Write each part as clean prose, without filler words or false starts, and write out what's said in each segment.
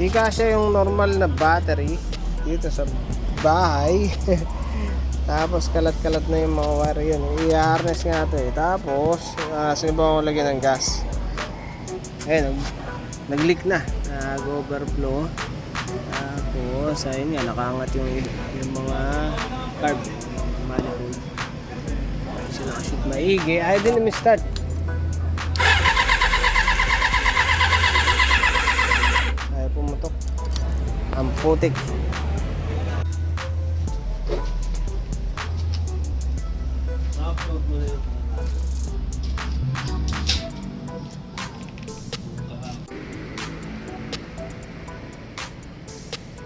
Di kasya yung normal na battery dito sa bahay. Tapos kalat-kalat na yung mga wire yun. I-harness nga ito eh. Tapos sinubukan ko lagyan ng gas. Ayun, nag-leak na. Nag-overflow. Tapos ayun nga, nakaangat yung mga carb manifold. Ayun siya nakashoot maigi. Ayaw din namin start. Ayaw pumutok. Ang putik.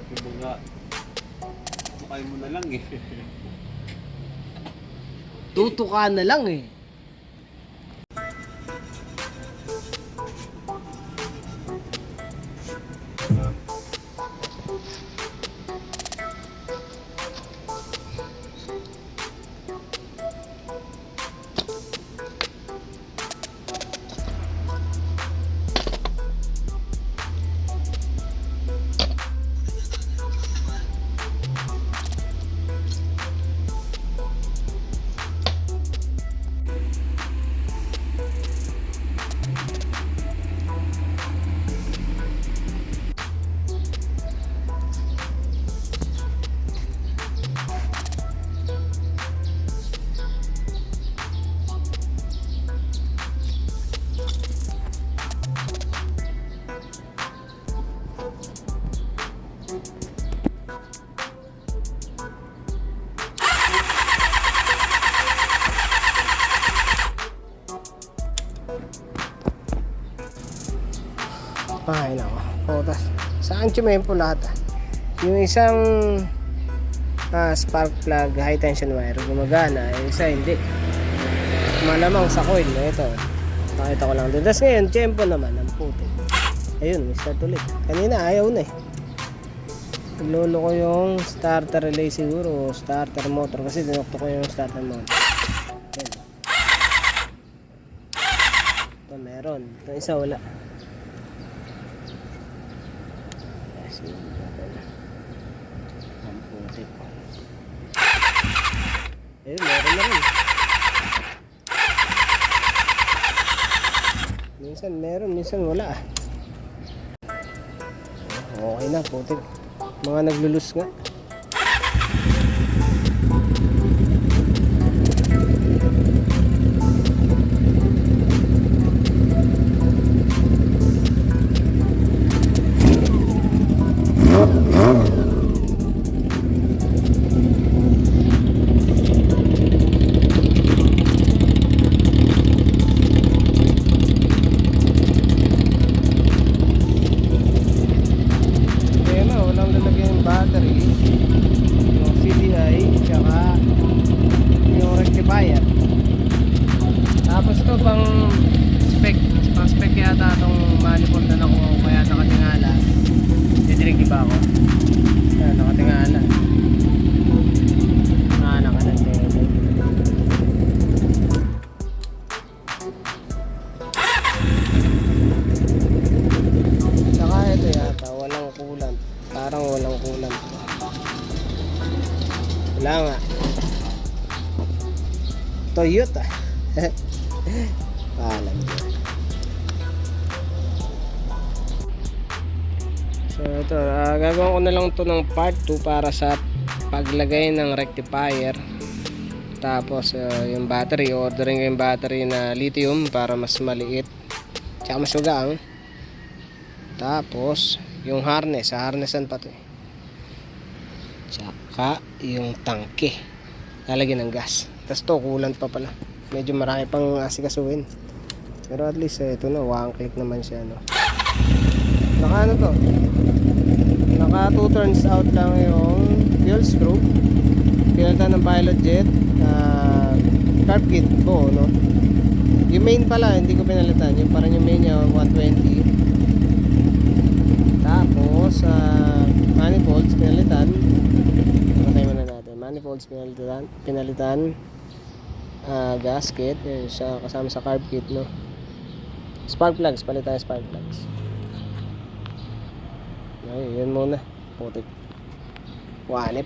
Kumbaga, tukay mo na lang eh. Tutukan na lang eh. Pahay na ako. Putas. Saan tsumempo lahat ah. Yung isang spark plug high tension wire gumagana, yung isa hindi. Malamang sa coil na ito. Pakita ko lang din. Tapos ngayon, tiyempo naman ang puti. Ayun, may start ulit. Kanina ayaw na eh. Naglolo ko yung starter relay siguro, starter motor kasi dinokto ko yung starter motor. Ayun. Ito meron. Ito isa wala. Ang putik. Ayun, meron na rin. Minsan meron, minsan wala. Okay na, putik. Mga naglulus nga. Battery, yung CDI, tsaka yung rectifier. Tapos to pang spec yata itong manifold na nakuha ko kaya nakatingala. Didinig ba ako? Ayan, nakatingala. Nakatingala. Saka ito yata, walang coolant. Parang walang kulang. Wala nga. Toyota. Paalam ko. So ito, gagawin ko na lang to ng part 2 para sa paglagay ng rectifier. Tapos yung battery, ordering ko yung battery na lithium para mas maliit tsaka mas magaan. Tapos yung harness, harnessan pa to eh. Tsaka yung tangke lalagyan ng gas. Tapos to coolant pa pala. Medyo marami pang asikasuhin. Pero at least ito na, one click naman siya no. Naka ano to, naka 2 turns out lang yung fuel screw. Pinalitan ng pilot jet, carb kit ko no. Yung main pala hindi ko pinalitan, yung parang yung main niya 120. Tapos manifolds pinalitan. Patay muna natin. Manifolds pinalitan. Gasket yun siya kasama sa carb kit no. Spark plugs, palitan yung spark plugs. Ay, yun muna. Putik. Wanip.